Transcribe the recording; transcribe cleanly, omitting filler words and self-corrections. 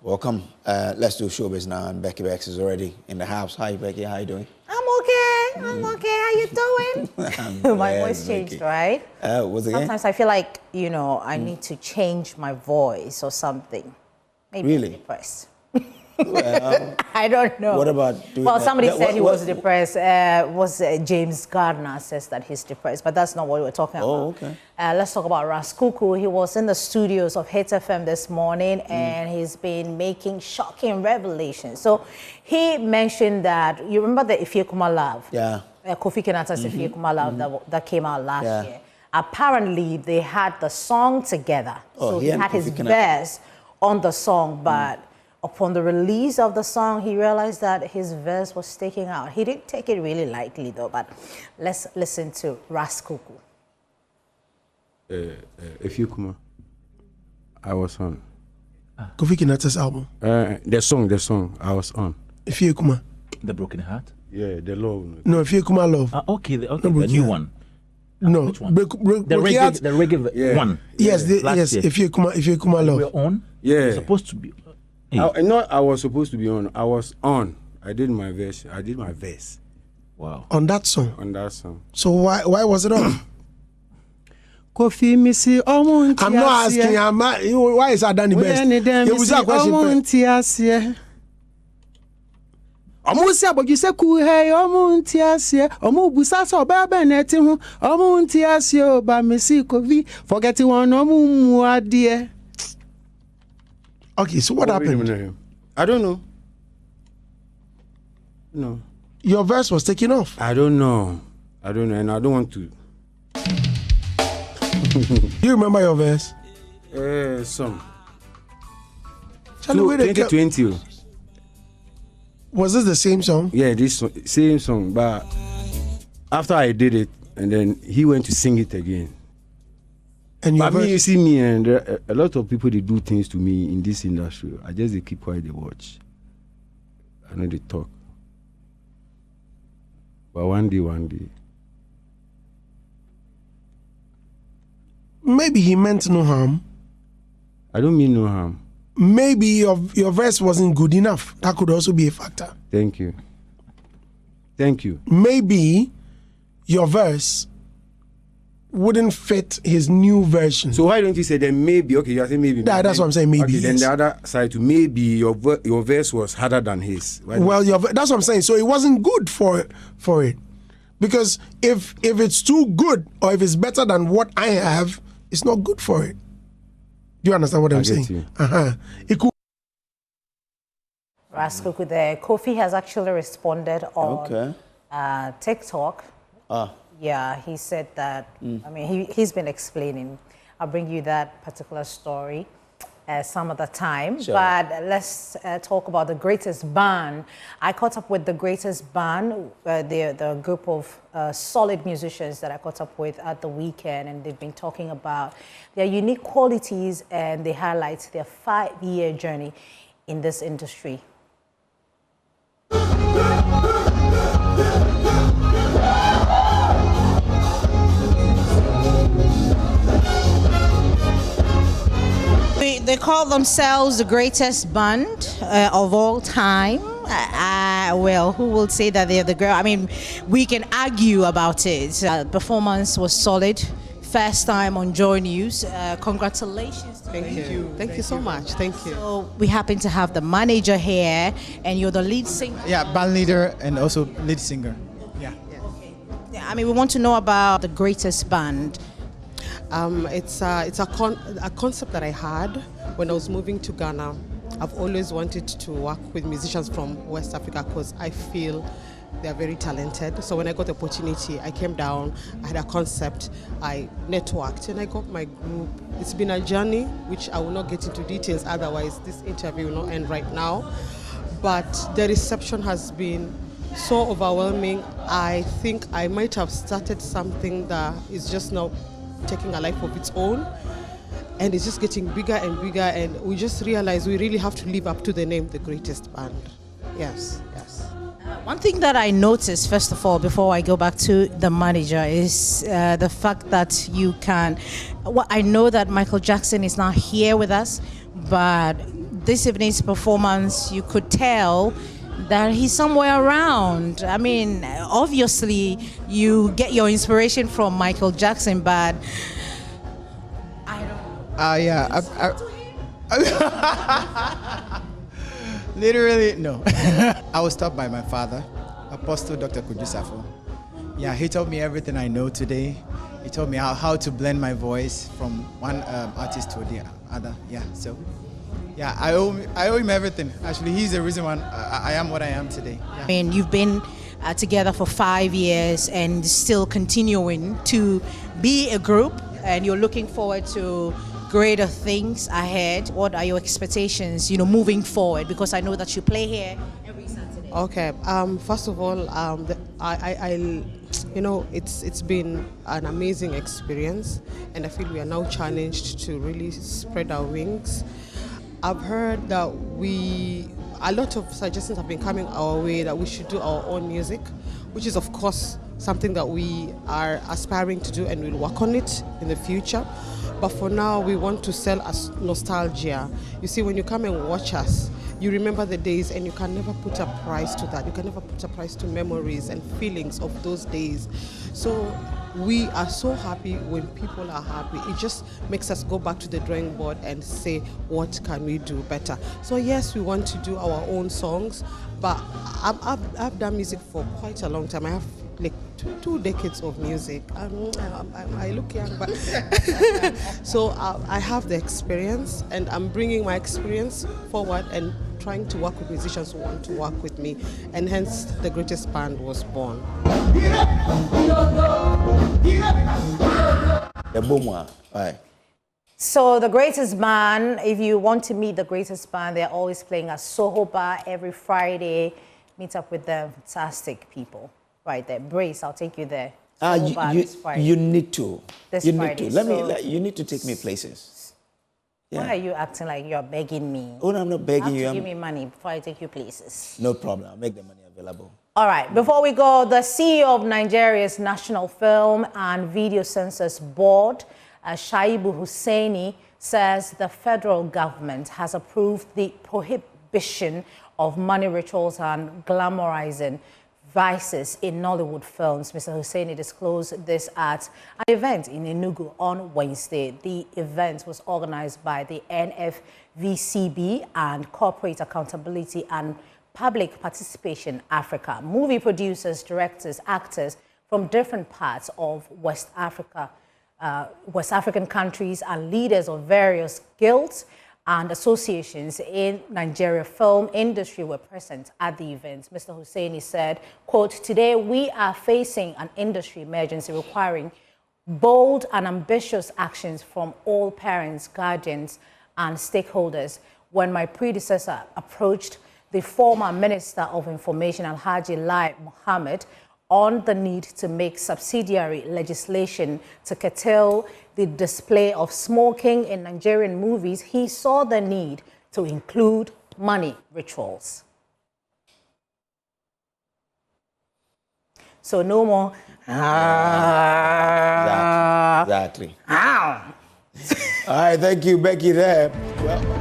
Welcome. Let's do Showbiz now, and Becky Becks is already in the house. Hi, Becky. How you doing? I'm okay. How you doing? My voice changed, right? What's it Sometimes I feel like, I need to change my voice or something. Maybe really? I'm depressed. Well, I don't know. What about doing Well, somebody said he was depressed. depressed. James Gardner says that he's depressed, but that's not what we're talking about. Oh, okay. Let's talk about Ras Kuuku. He was in the studios of Hit FM this morning, and he's been making shocking revelations. So he mentioned that, you remember the Ifye Kuma Love? Yeah. Kofi Kinata's Ifye Kuma Love that came out last year. Apparently, they had the song together. Oh, so he had his verse on the song, but upon the release of the song, he realized that his verse was sticking out. He didn't take it really lightly, though, but let's listen to Ras Kuuku. Ifye Kuma, I was on. Kofi Kinata's album. The song, I was on. Ifye Kuma. The Broken Heart? Yeah, the love. No, Ifye Kuma Love. Okay, the new one. No, which one? the reggae one. Yes, yes, Ifye Kuma Love. We're on? Yeah. We're supposed to be. I was supposed to be on. I was on. I did my verse. Wow. On that song? On that song. So why was it on? Kofi Missy, I'm not asking. Why is Adani best? It was a question. Almost but you say cool hey omuntiasie busaso baba neti hu omuntiasie ba mesi kovi forget one omumu adie. Okay, so what happened? I don't know. No. Your verse was taken off. I don't know, and I don't want to. You remember your verse? Some. 2020. Was this the same song? Yeah, this same song, but after I did it, and then he went to sing it again. And you see me, and a lot of people, they do things to me in this industry. I just they keep quiet, they watch. I know they talk. But one day. Maybe he meant no harm. I don't mean no harm. Maybe your verse wasn't good enough. That could also be a factor. Thank you. Maybe your verse wouldn't fit his new version. So why don't you say then maybe? Okay, you are saying maybe. That's what I'm saying. Maybe. Okay, yes. Then the other side to maybe your verse was harder than his. Well, that's what I'm saying. So it wasn't good for it, because if it's too good or if it's better than what I have, it's not good for it. Do you understand what I'm saying? It could. Ras Kuuku there. Kofi has actually responded on TikTok. Yeah, he said that. I mean, he's been explaining. I'll bring you that particular story some other time. Sure. But let's talk about the greatest band. I caught up with the greatest band, the group of solid musicians that I caught up with at the weekend, and they've been talking about their unique qualities, and they highlight their 5-year journey in this industry. They call themselves the greatest band of all time. Well, who will say that they're the girl? I mean, we can argue about it. Performance was solid. First time on JoyNews. Congratulations. Thank you. Thank you so much. Thank you. So we happen to have the manager here, and you're the lead singer. Yeah, band leader and also lead singer. Yeah. Okay. Yeah, I mean, we want to know about the greatest band. It's a concept that I had when I was moving to Ghana. I've always wanted to work with musicians from West Africa because I feel they're very talented. So when I got the opportunity, I came down, I had a concept, I networked, and I got my group. It's been a journey, which I will not get into details, otherwise this interview will not end right now. But the reception has been so overwhelming. I think I might have started something that is just now taking a life of its own, and it's just getting bigger and bigger, and we just realize we really have to live up to the name, the greatest band. Yes. One thing that I noticed, first of all, before I go back to the manager, is the fact that you can... Well, I know that Michael Jackson is not here with us. but this evening's performance, you could tell that he's somewhere around. I mean, obviously, you get your inspiration from Michael Jackson, but I don't. Yeah. Literally, no. I was taught by my father, Apostle Dr. Kujusafo. Yeah, he taught me everything I know today. He taught me how to blend my voice from one artist to the other. Yeah, so yeah, I owe him everything. Actually, he's the reason why I am what I am today. Yeah. I mean, you've been together for 5 years and still continuing to be a group, and you're looking forward to greater things ahead. What are your expectations, moving forward? Because I know that you play here every Saturday. Okay. First of all, it's been an amazing experience, and I feel we are now challenged to really spread our wings. I've heard that a lot of suggestions have been coming our way that we should do our own music, which is of course something that we are aspiring to do, and we'll work on it in the future. But for now, we want to sell as nostalgia. You see, when you come and watch us, you remember the days, and you can never put a price to that. You can never put a price to memories and feelings of those days. So we are so happy when people are happy. It just makes us go back to the drawing board and say, what can we do better? So yes, we want to do our own songs, but I've done music for quite a long time. I have like two decades of music. I look young, but so I have the experience, and I'm bringing my experience forward and trying to work with musicians who want to work with me, and hence the greatest band was born. So the greatest band, if you want to meet the greatest band, they're always playing at Soho Bar every Friday. Meet up with them, fantastic people. Right there, Brace. I'll take you there. You need to. This Friday. You need to take me places. Yeah. Why are you acting like you're begging me? Oh, no, I'm not begging you. Give me money before I take you places. No problem. I'll make the money available. All right. Before we go, the CEO of Nigeria's National Film and Video Censors Board, Shaibu Hussaini, says the federal government has approved the prohibition of money rituals and glamorizing vices in Nollywood films. Mr. Hussaini disclosed this at an event in Enugu on Wednesday. The event was organized by the NFVCB and Corporate Accountability and Public Participation Africa. Movie producers, directors, actors from different parts of West African countries, and leaders of various guilds and associations in Nigeria film industry were present at the event. Mr. Hussaini said, quote, "Today we are facing an industry emergency requiring bold and ambitious actions from all parents, guardians, and stakeholders. When my predecessor approached the former Minister of Information, Alhaji Lai Mohammed, on the need to make subsidiary legislation to curtail the display of smoking in Nigerian movies, he saw the need to include money rituals." So no more. Exactly. All right, thank you, Becky. There. Well.